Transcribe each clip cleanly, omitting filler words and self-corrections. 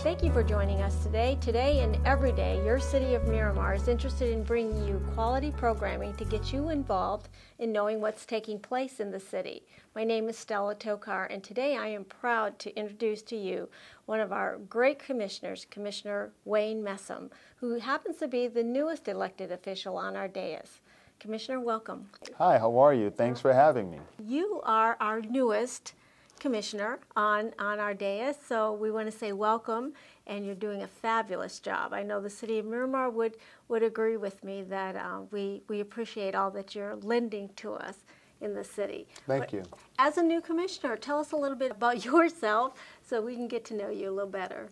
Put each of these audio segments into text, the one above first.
Thank you for joining us today. Today and every day, your City of Miramar is interested in bringing you quality programming to get you involved in knowing what's taking place in the city. My name is Stella Tokar, and today I am proud to introduce to you one of our great commissioners, Commissioner Wayne Messam, who happens to be the newest elected official on our dais. Commissioner, welcome. Hi, how are you? Thanks for having me. You are our newest commissioner on our dais, so we want to say welcome, and you're doing a fabulous job. I know the City of Miramar would agree with me that we appreciate all that you're lending to us in the city. Thank you. As a new commissioner, tell us a little bit about yourself so we can get to know you a little better.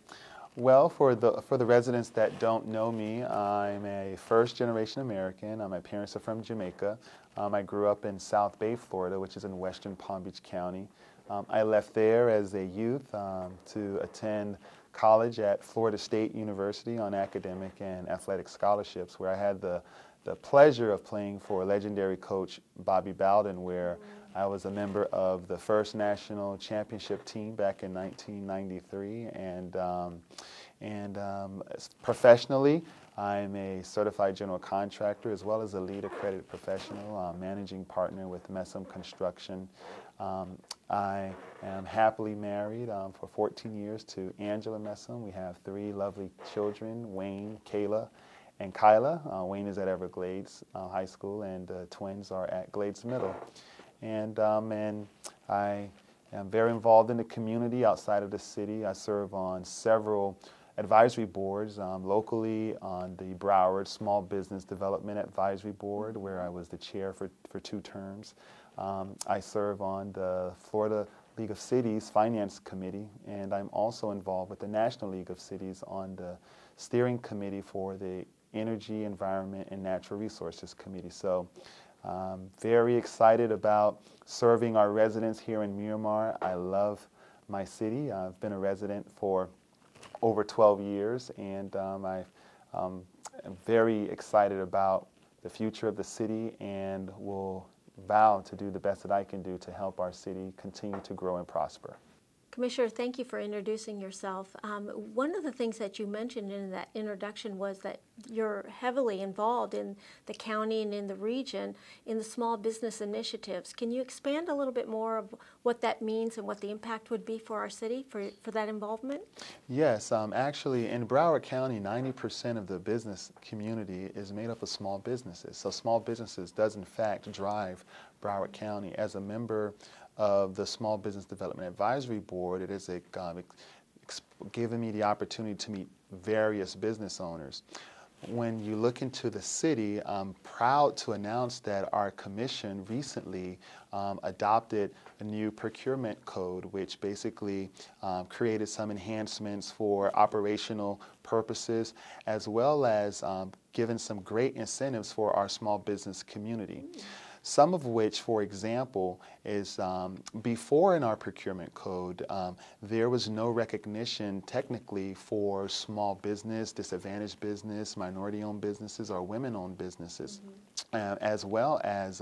Well, for the residents that don't know me, I'm a first-generation American. My parents are from Jamaica. I grew up in South Bay, Florida, which is in western Palm Beach County. I left there as a youth to attend college at Florida State University on academic and athletic scholarships, where I had the pleasure of playing for legendary coach Bobby Bowden, where I was a member of the first national championship team back in 1993. And professionally, I'm a certified general contractor as well as a lead accredited professional, managing partner with Messam Construction. I am happily married for 14 years to Angela Messam. We have 3 lovely children, Wayne, Kayla, and Kyla. Wayne is at Everglades High School, and the twins are at Glades Middle. And I am very involved in the community outside of the city. I serve on several advisory boards, locally on the Broward Small Business Development Advisory Board, where I was the chair for 2 terms. I serve on the Florida League of Cities Finance Committee, and I'm also involved with the National League of Cities on the steering committee for the Energy, Environment, and Natural Resources Committee. So very excited about serving our residents here in Miramar. I love my city. I've been a resident for over 12 years, and I'm very excited about the future of the city, and will vow to do the best that I can do to help our city continue to grow and prosper. Commissioner, thank you for introducing yourself. One of the things that you mentioned in that introduction was that you're heavily involved in the county and in the region in the small business initiatives. Can you expand a little bit more of what that means and what the impact would be for our city for that involvement? Yes, actually in Broward County, 90% of the business community is made up of small businesses. So small businesses does in fact drive Broward County. As a member of the Small Business Development Advisory Board, it has given me the opportunity to meet various business owners. When you look into the city, I'm proud to announce that our commission recently adopted a new procurement code, which basically created some enhancements for operational purposes, as well as given some great incentives for our small business community. Some of which, for example, is before in our procurement code, there was no recognition technically for small business, disadvantaged business, minority-owned businesses, or women-owned businesses, as well as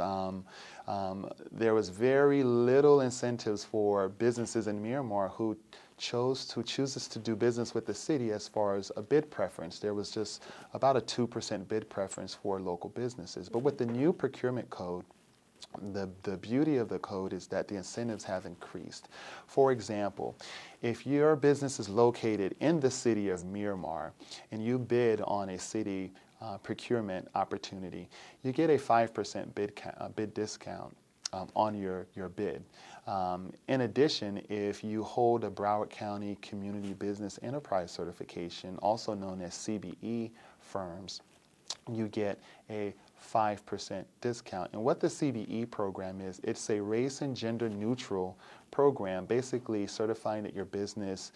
there was very little incentives for businesses in Miramar who chooses to do business with the city as far as a bid preference. There was just about a 2% bid preference for local businesses. But with the new procurement code, the beauty of the code is that the incentives have increased. For example, if your business is located in the city of Miramar and you bid on a city procurement opportunity, you get a 5% bid discount on your bid. In addition, if you hold a Broward County Community Business Enterprise Certification, also known as CBE firms, you get a 5% discount. And what the CBE program is, it's a race and gender neutral program, basically certifying that your business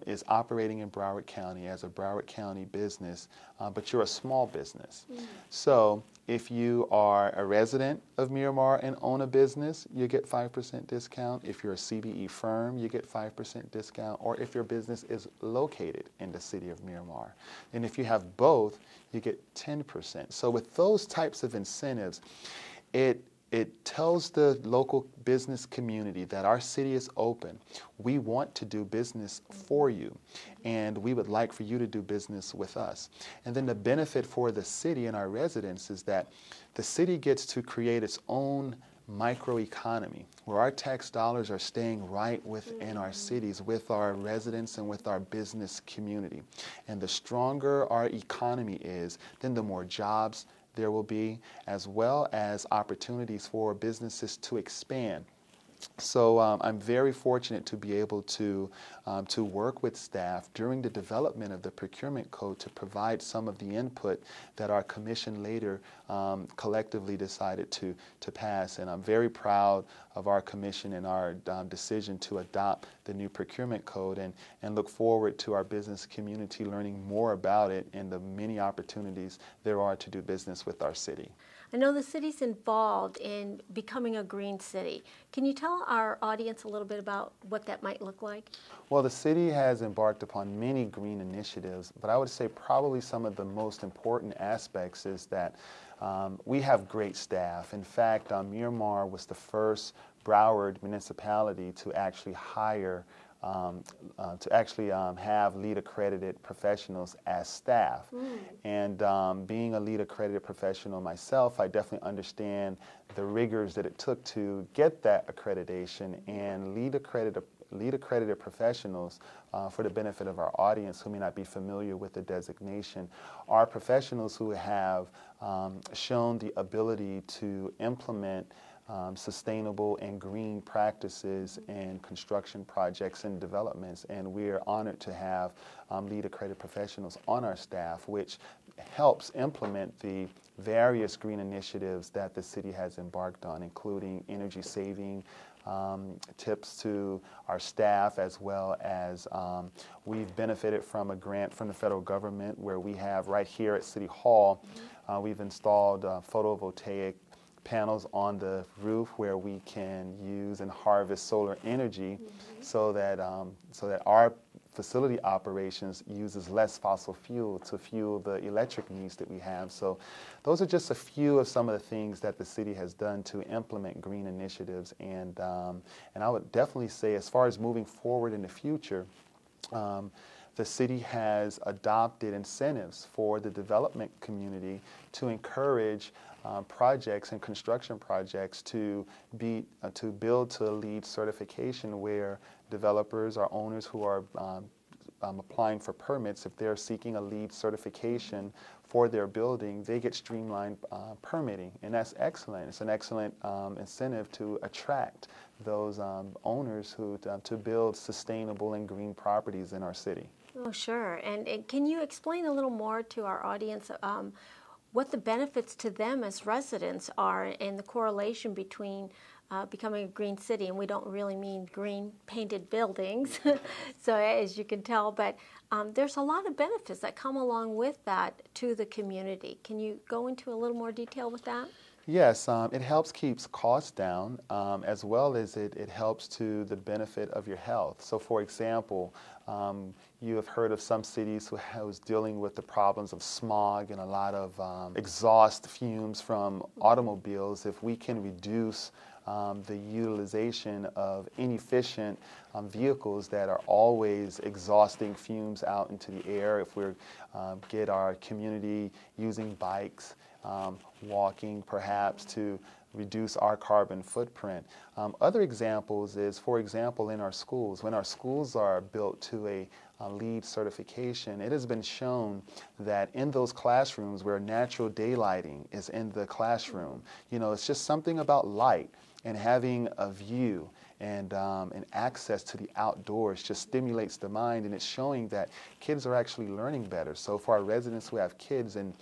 is operating in Broward County as a Broward County business, but you're a small business. So if you are a resident of Miramar and own a business, you get 5% discount. If you're a CBE firm, you get 5% discount. Or if your business is located in the city of Miramar. And if you have both, you get 10%. So with those types of incentives, it it tells the local business community that our city is open. We want to do business for you, and we would like for you to do business with us. And then the benefit for the city and our residents is that the city gets to create its own microeconomy where our tax dollars are staying right within our cities with our residents and with our business community. And the stronger our economy is, then the more jobs there will be, as well as opportunities for businesses to expand. So I'm very fortunate to be able to work with staff during the development of the procurement code to provide some of the input that our commission later collectively decided to pass. And I'm very proud of our commission and our decision to adopt the new procurement code, and look forward to our business community learning more about it and the many opportunities there are to do business with our city. I know the city's involved in becoming a green city. Can you tell our audience a little bit about what that might look like? Well, the city has embarked upon many green initiatives, but I would say probably some of the most important aspects is that we have great staff. In fact, Miramar was the first Broward municipality to actually hire have LEED accredited professionals as staff. And being a LEED accredited professional myself, I definitely understand the rigors that it took to get that accreditation. And LEED accredited professionals, for the benefit of our audience who may not be familiar with the designation, are professionals who have shown the ability to implement sustainable and green practices in construction projects and developments. And we are honored to have LEED accredited professionals on our staff, which helps implement the various green initiatives that the city has embarked on, including energy saving tips to our staff, as well as we've benefited from a grant from the federal government where we have right here at City Hall, we've installed photovoltaic panels on the roof where we can use and harvest solar energy so that our facility operations uses less fossil fuel to fuel the electric needs that we have. So those are just a few of some of the things that the city has done to implement green initiatives. And I would definitely say, as far as moving forward in the future, the city has adopted incentives for the development community to encourage projects and construction projects to build to a LEED certification, where developers or owners who are applying for permits, if they're seeking a LEED certification for their building, they get streamlined permitting, and that's excellent. It's an excellent incentive to attract those owners who to build sustainable and green properties in our city. Oh, sure. And can you explain a little more to our audience what the benefits to them as residents are, and the correlation between becoming a green city? And we don't really mean green painted buildings, so as you can tell, but there's a lot of benefits that come along with that to the community. Can you go into a little more detail with that? Yes, it helps keep costs down, as well as it helps to the benefit of your health. So, for example, you have heard of some cities who's dealing with the problems of smog and a lot of exhaust fumes from automobiles. If we can reduce the utilization of inefficient vehicles that are always exhausting fumes out into the air, if we get our community using bikes, walking perhaps, to reduce our carbon footprint. Other examples is, for example, in our schools. When our schools are built to a LEED certification, it has been shown that in those classrooms where natural daylighting is in the classroom, it's just something about light and having a view and access to the outdoors just stimulates the mind, and it's showing that kids are actually learning better. So for our residents who have kids in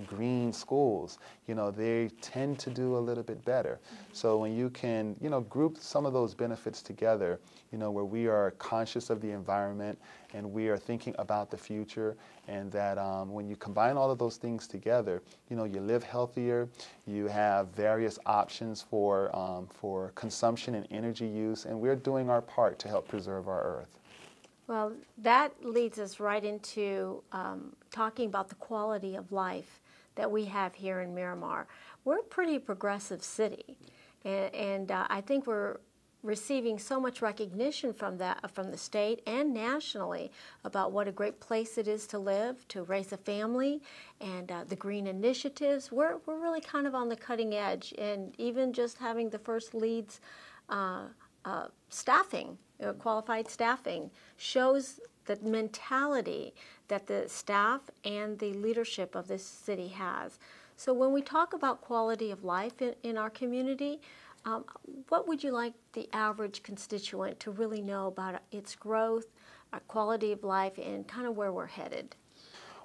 green schools, they tend to do a little bit better. So when you can, group some of those benefits together, where we are conscious of the environment and we are thinking about the future, and that when you combine all of those things together, you live healthier, you have various options for consumption and energy use, and we're doing our part to help preserve our earth. Well, that leads us right into talking about the quality of life that we have here in Miramar. We're a pretty progressive city. and I think we're receiving so much recognition from the state and nationally about what a great place it is to live, to raise a family, and the green initiatives. We're really kind of on the cutting edge, and even just having the first leads staffing, qualified staffing, shows the mentality that the staff and the leadership of this city has. So when we talk about quality of life in our community, what would you like the average constituent to really know about its growth, our quality of life, and kind of where we're headed?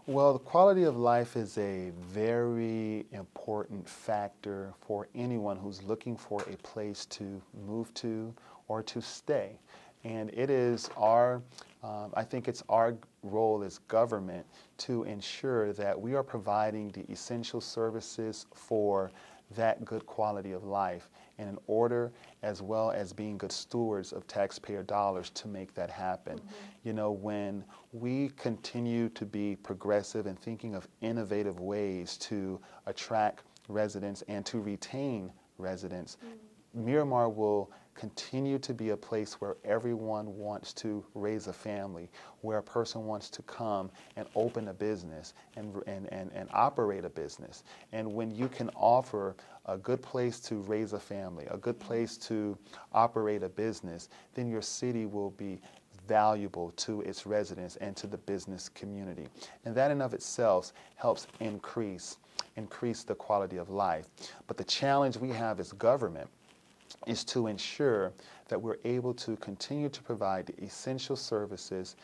Well, the quality of life is a very important factor for anyone who's looking for a place to move to or to stay. And it is I think it's our role as government to ensure that we are providing the essential services for that good quality of life, and in order, as well as being good stewards of taxpayer dollars to make that happen. Mm-hmm. You know, when we continue to be progressive and thinking of innovative ways to attract residents and to retain residents, Miramar will continue to be a place where everyone wants to raise a family, where a person wants to come and open a business and operate a business. And when you can offer a good place to raise a family, a good place to operate a business, then your city will be valuable to its residents and to the business community. And that in of itself helps increase the quality of life. But the challenge we have as government is to ensure that we're able to continue to provide the essential services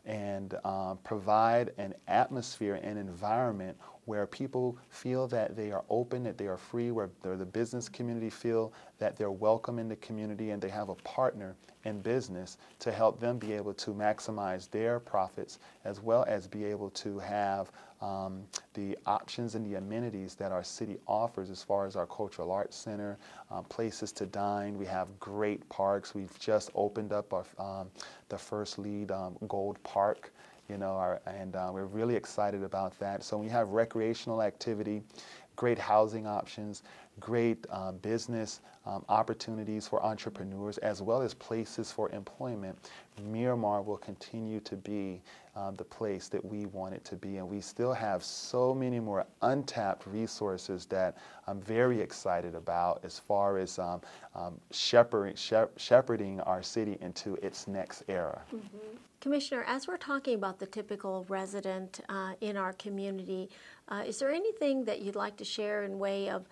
and provide an atmosphere and environment where people feel that they are open, that they are free, where the business community feel that they're welcome in the community and they have a partner in business to help them be able to maximize their profits, as well as be able to have the options and the amenities that our city offers as far as our cultural arts center, places to dine. We have great parks. We've just opened up the first LEED Gold Park, you know, we're really excited about that. So when you have recreational activity, great housing options, great business opportunities for entrepreneurs, as well as places for employment, Miramar will continue to be the place that we want it to be. And we still have so many more untapped resources that I'm very excited about as far as shepherding our city into its next era. Mm-hmm. Commissioner, as we're talking about the typical resident in our community, is there anything that you'd like to share in way of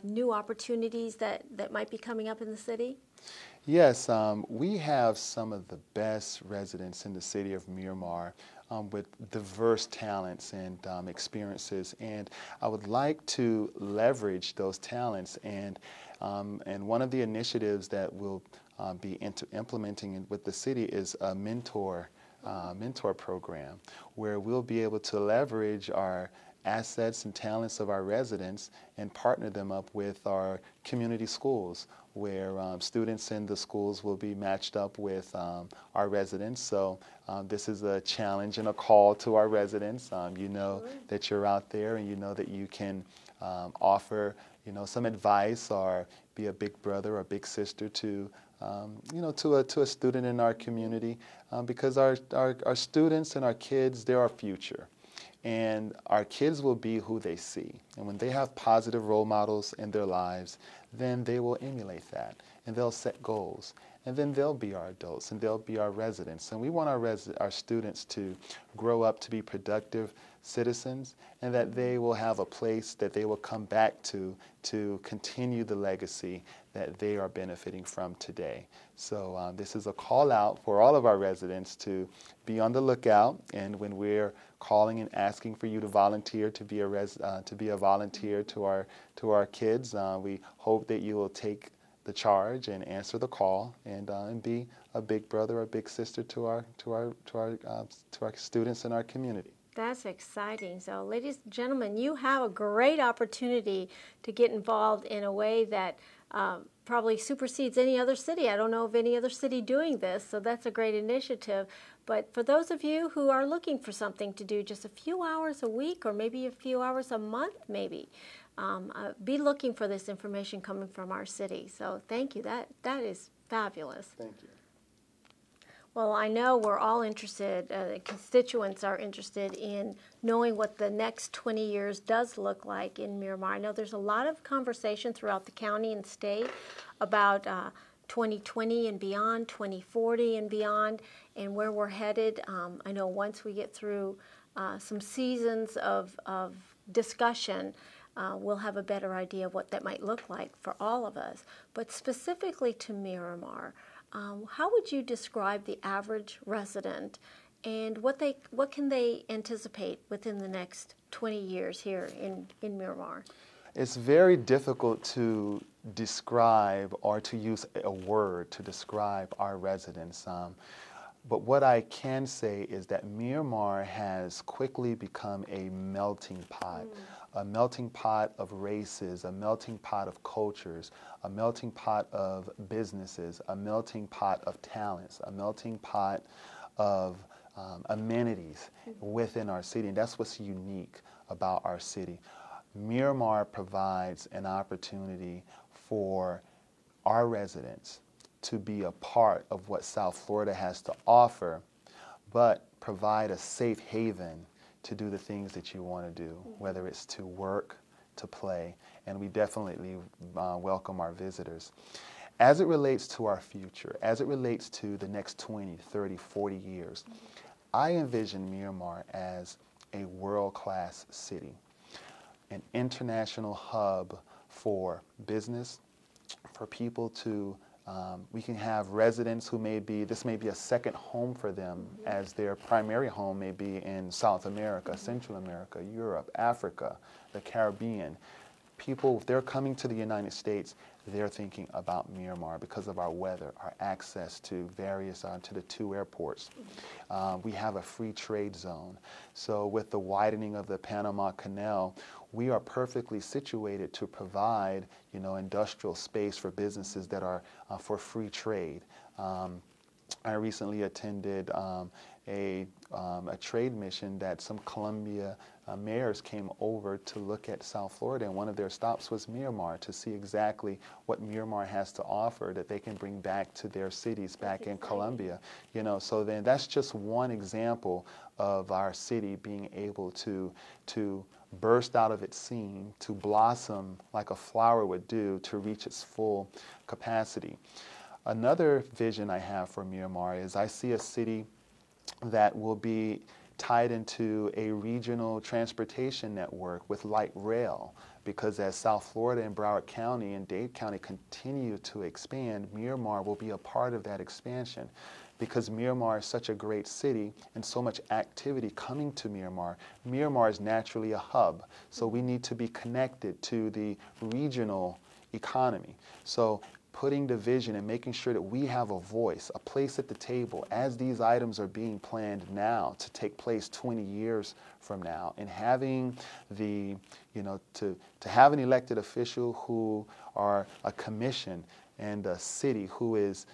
new opportunities that might be coming up in the city? Yes, we have some of the best residents in the city of Miramar with diverse talents and experiences, and I would like to leverage those talents. And one of the initiatives that we'll be implementing with the city is a mentor program, where we'll be able to leverage our assets and talents of our residents and partner them up with our community schools, where students in the schools will be matched up with our residents. So this is a challenge and a call to our residents. You know that you're out there, and you know that you can offer, you know, some advice or be a big brother or big sister to to a student in our community, because our students and our kids, they're our future. And our kids will be who they see. And when they have positive role models in their lives, then they will emulate that, and they'll set goals. And then they'll be our adults, and they'll be our residents. And we want our students to grow up to be productive citizens, and that they will have a place that they will come back to continue the legacy that they are benefiting from today. So this is a call out for all of our residents to be on the lookout, and when we're calling and asking for you to volunteer to be a volunteer to our kids, we hope that you will take the charge and answer the call and be a big brother or a big sister to our students in our community. That's exciting. So, ladies and gentlemen, you have a great opportunity to get involved in a way that probably supersedes any other city. I don't know of any other city doing this, so that's a great initiative. But for those of you who are looking for something to do just a few hours a week, or maybe a few hours a month maybe, be looking for this information coming from our city. So thank you. That is fabulous. Thank you. Well, I know we're all interested, the constituents are interested in knowing what the next 20 years does look like in Miramar. I know there's a lot of conversation throughout the county and state about 2020 and beyond, 2040 and beyond, and where we're headed. I know once we get through some seasons of discussion, we'll have a better idea of what that might look like for all of us. But specifically to Miramar, how would you describe the average resident, and what can they anticipate within the next 20 years here in Miramar? It's very difficult to describe or to use a word to describe our residents. But what I can say is that Miramar has quickly become a melting pot. A melting pot of races, a melting pot of cultures, a melting pot of businesses, a melting pot of talents, a melting pot of amenities within our city. And that's what's unique about our city. Miramar provides an opportunity for our residents to be a part of what South Florida has to offer, but provide a safe haven to do the things that you want to do, whether it's to work, to play, and we definitely welcome our visitors. As it relates to our future, as it relates to the next 20, 30, 40 years, I envision Miramar as a world-class city, an international hub for business, for people to we can have residents who this may be a second home for them, as their primary home may be in South America, Central America, Europe, Africa, the Caribbean. People, if they're coming to the United States, they're thinking about Miramar because of our weather, our access to to the 2 airports. We have a free trade zone. So with the widening of the Panama Canal, we are perfectly situated to provide, industrial space for businesses that are for free trade. I recently attended a trade mission that some Colombia mayors came over to look at South Florida, and one of their stops was Miramar, to see exactly what Miramar has to offer that they can bring back to their cities back in Colombia. So then that's just one example of our city being able to burst out of its seam, to blossom like a flower would do, to reach its full capacity. Another vision I have for Miramar is I see a city that will be tied into a regional transportation network with light rail, because as South Florida and Broward County and Dade County continue to expand, Miramar will be a part of that expansion. Because Miramar is such a great city and so much activity coming to Miramar, Miramar is naturally a hub. So we need to be connected to the regional economy. So putting the vision and making sure that we have a voice, a place at the table as these items are being planned now to take place 20 years from now, and having to have an elected official who are a commission and a city who is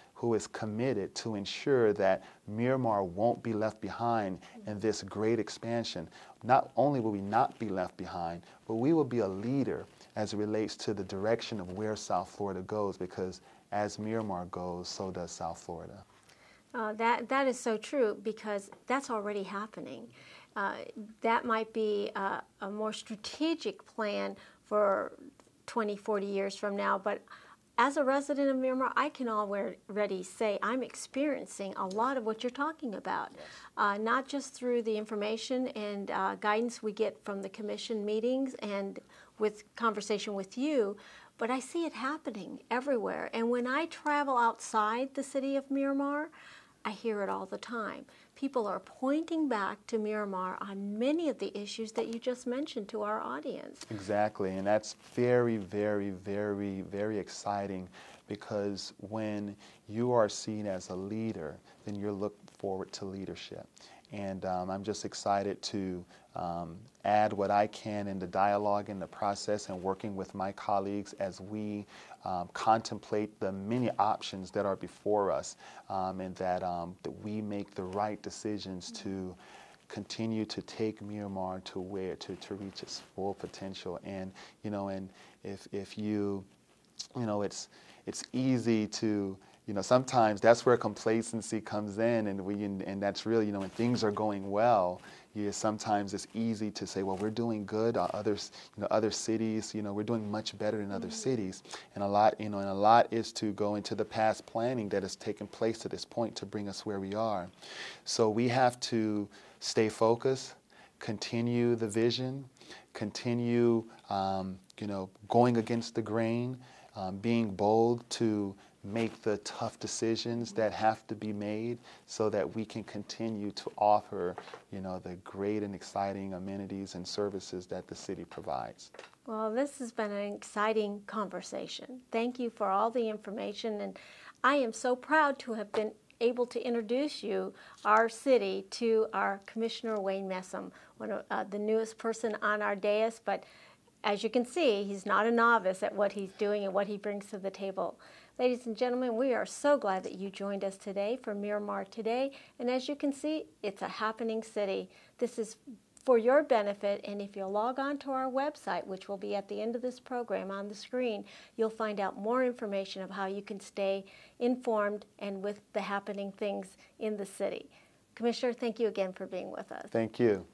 committed to ensure that Miramar won't be left behind in this great expansion. Not only will we not be left behind, but we will be a leader as it relates to the direction of where South Florida goes, because as Miramar goes, so does South Florida. That is so true, because that's already happening. That might be a more strategic plan for 20, 40 years from now, but as a resident of Miramar, I can already say I'm experiencing a lot of what you're talking about, not just through the information and guidance we get from the commission meetings and with conversation with you, but I see it happening everywhere. And when I travel outside the city of Miramar, I hear it all the time. People are pointing back to Miramar on many of the issues that you just mentioned to our audience. Exactly, and that's very, very, very, very exciting, because when you are seen as a leader, then you're looked forward to leadership. And I'm just excited to add what I can in the dialogue, in the process, and working with my colleagues as we contemplate the many options that are before us, and that we make the right decisions to continue to take Miramar to where to reach its full potential. And and if you it's easy to sometimes that's where complacency comes in, and that's really when things are going well. Sometimes it's easy to say, well, we're doing good. Others, other cities, we're doing much better than other cities, and a lot is to go into the past planning that has taken place to this point to bring us where we are. So we have to stay focused, continue the vision, continue, going against the grain, being bold to make the tough decisions that have to be made so that we can continue to offer, the great and exciting amenities and services that the city provides. Well, this has been an exciting conversation. Thank you for all the information, and I am so proud to have been able to introduce you, our city, to our Commissioner Wayne Messam, one of the newest person on our dais, but as you can see, he's not a novice at what he's doing and what he brings to the table. Ladies and gentlemen, we are so glad that you joined us today for Miramar Today. And as you can see, it's a happening city. This is for your benefit, and if you'll log on to our website, which will be at the end of this program on the screen, you'll find out more information of how you can stay informed and with the happening things in the city. Commissioner, thank you again for being with us. Thank you.